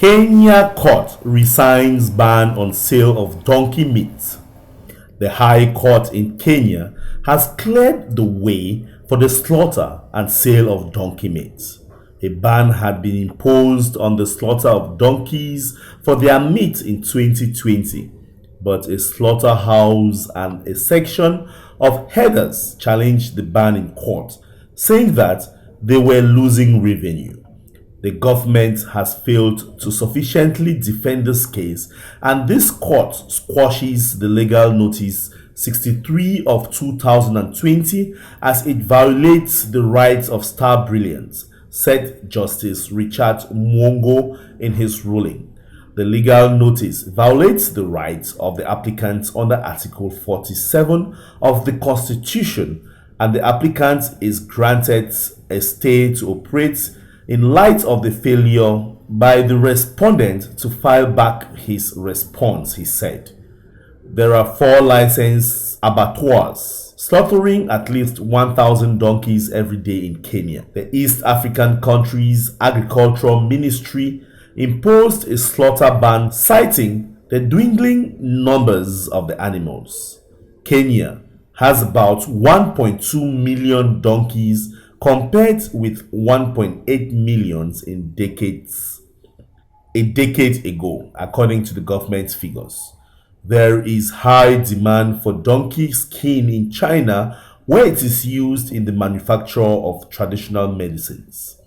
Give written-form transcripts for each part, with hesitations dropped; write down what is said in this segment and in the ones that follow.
Kenya court rescinds ban on sale of donkey meat. The High Court in Kenya has cleared the way for the slaughter and sale of donkey meat. A ban had been imposed on the slaughter of donkeys for their meat in 2020, but a slaughterhouse and a section of herders challenged the ban in court, saying that they were losing revenue. The government has failed to sufficiently defend this case, and this court squashes the legal notice 63 of 2020 as it violates the rights of star brilliance, said Justice Richard Mwongo in his ruling. The legal notice violates the rights of the applicant under Article 47 of the Constitution, and the applicant is granted a stay to operate in light of the failure by the respondent to file back his response, he said. There are 4 licensed abattoirs slaughtering at least 1,000 donkeys every day in Kenya. The East African country's agricultural ministry imposed a slaughter ban, citing the dwindling numbers of the animals. Kenya has about 1.2 million donkeys compared with 1.8 million a decade ago, according to the government figures. There is high demand for donkey skin in China, where it is used in the manufacture of traditional medicines.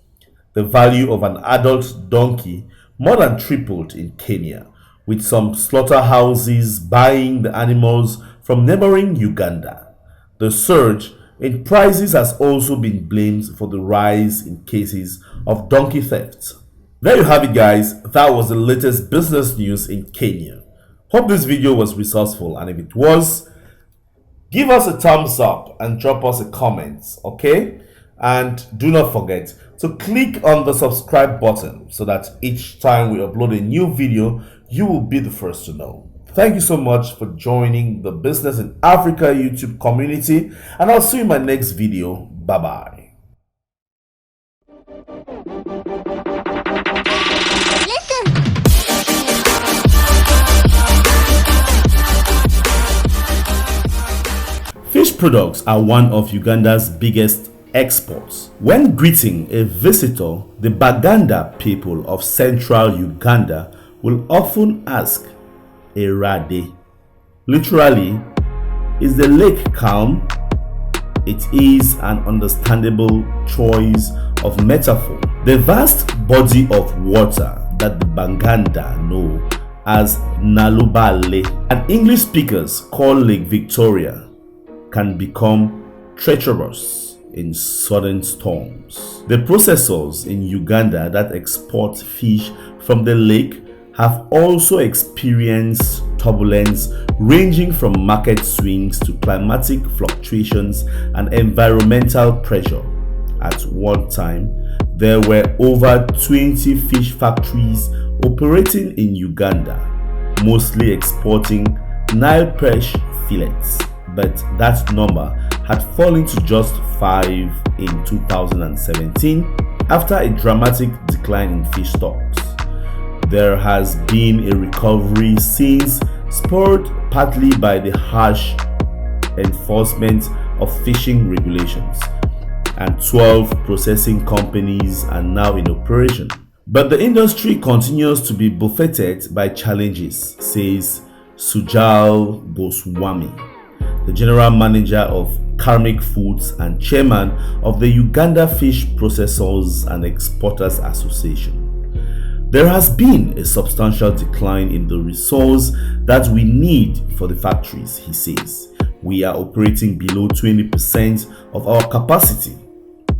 The value of an adult donkey more than tripled in Kenya, with some slaughterhouses buying the animals from neighboring Uganda. The surge in prices has also been blamed for the rise in cases of donkey theft. There you have it, guys. That was the latest business news in Kenya. Hope this video was resourceful, and if it was, give us a thumbs up and drop us a comment, okay? And do not forget to click on the subscribe button so that each time we upload a new video, you will be the first to know. Thank you so much for joining the Business in Africa YouTube community, and I'll see you in my next video. Bye-bye. Fish products are one of Uganda's biggest exports. When greeting a visitor, the Baganda people of central Uganda will often ask, Erade. Literally, is the lake calm? It is an understandable choice of metaphor. The vast body of water that the Baganda know as Nalubale and English speakers call Lake Victoria can become treacherous in sudden storms. The processors in Uganda that export fish from the lake have also experienced turbulence ranging from market swings to climatic fluctuations and environmental pressure. At one time, there were over 20 fish factories operating in Uganda, mostly exporting Nile perch fillets, but that number had fallen to just 5 in 2017 after a dramatic decline in fish stocks. There has been a recovery since, spurred partly by the harsh enforcement of fishing regulations, and 12 processing companies are now in operation. But the industry continues to be buffeted by challenges, says Sujal Goswami, the general manager of Karmic Foods and chairman of the Uganda Fish Processors and Exporters Association. There has been a substantial decline in the resource that we need for the factories, he says. We are operating below 20% of our capacity.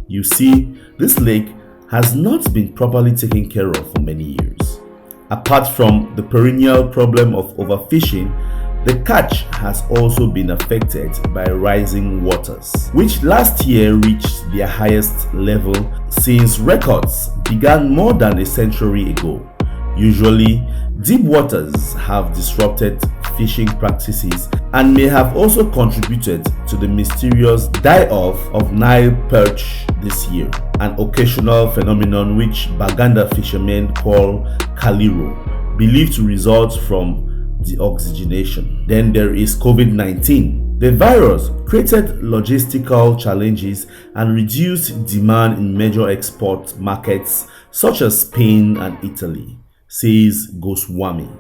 You see, this lake has not been properly taken care of for many years. Apart from the perennial problem of overfishing, the catch has also been affected by rising waters, which last year reached their highest level since records began more than a century ago. Usually, deep waters have disrupted fishing practices and may have also contributed to the mysterious die-off of Nile perch this year. an occasional phenomenon which Baganda fishermen call kaliro, believed to result from deoxygenation. Then there is COVID-19. The virus created logistical challenges and reduced demand in major export markets such as Spain and Italy, says Goswami.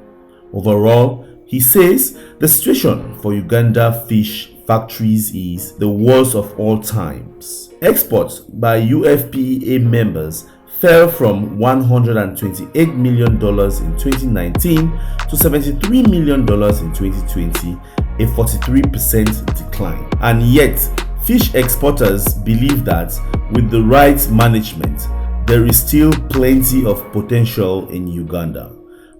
Overall, he says the situation for Uganda fish factories is the worst of all times. Exports by UFPEA members fell from $128 million in 2019 to $73 million in 2020, a 43% decline. And yet, fish exporters believe that with the right management, there is still plenty of potential in Uganda.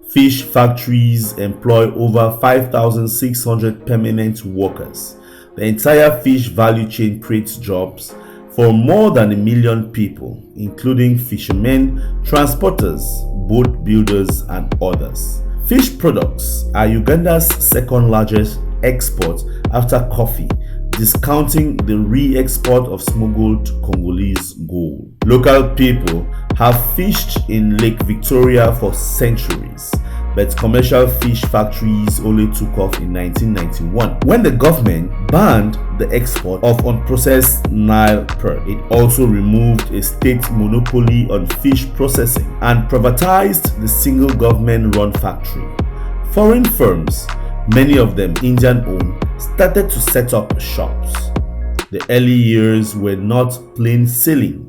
Fish factories employ over 5,600 permanent workers. The entire fish value chain creates jobs for more than 1 million people, including fishermen, transporters, boat builders, and others. Fish products are Uganda's second largest export after coffee, discounting the re-export of smuggled Congolese gold. Local people have fished in Lake Victoria for centuries, but commercial fish factories only took off in 1991 when the government banned the export of unprocessed Nile perch. It also removed a state monopoly on fish processing and privatized the single government-run factory. Foreign firms, many of them Indian-owned, started to set up shops. The early years were not plain sailing.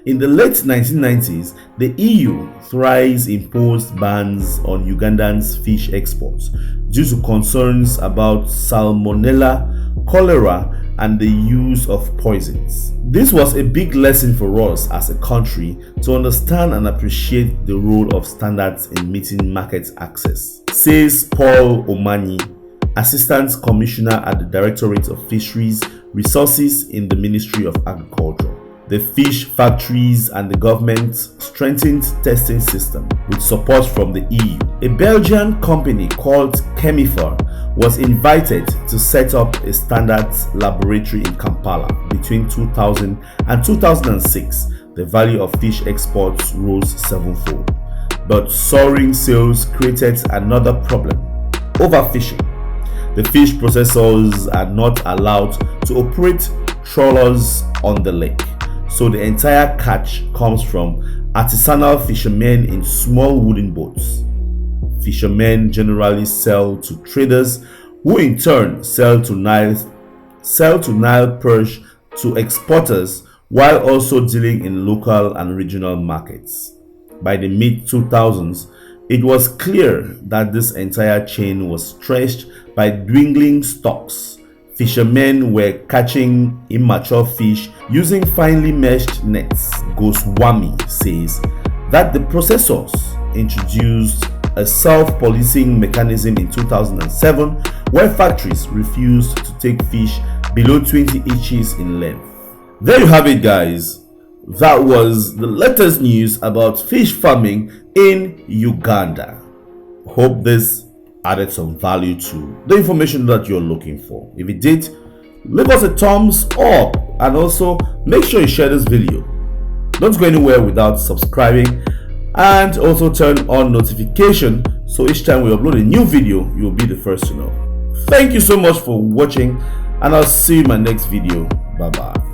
In the late 1990s, the EU thrice imposed bans on Ugandan's fish exports due to concerns about salmonella, cholera, and the use of poisons. This was a big lesson for us as a country to understand and appreciate the role of standards in meeting market access, says Paul Omanyi, Assistant Commissioner at the Directorate of Fisheries Resources in the Ministry of Agriculture. The fish factories and the government strengthened testing system with support from the EU. A Belgian company called Chemifer was invited to set up a standards laboratory in Kampala. Between 2000 and 2006, the value of fish exports rose sevenfold. But soaring sales created another problem: overfishing. The fish processors are not allowed to operate trawlers on the lake, so the entire catch comes from artisanal fishermen in small wooden boats. Fishermen generally sell to traders, who in turn sell to Nile perch to exporters, while also dealing in local and regional markets. By the mid-2000s, it was clear that this entire chain was stretched by dwindling stocks. Fishermen were catching immature fish using finely meshed nets. Goswami says that the processors introduced a self-policing mechanism in 2007 where factories refused to take fish below 20 inches in length. There you have it, guys. That was the latest news about fish farming in Uganda. Hope this added some value to the information that you're looking for. If it did, leave us a thumbs up and also make sure you share this video. Don't go anywhere without subscribing and also turn on notification so each time we upload a new video, you'll be the first to know. Thank you so much for watching and I'll see you in my next video. Bye bye.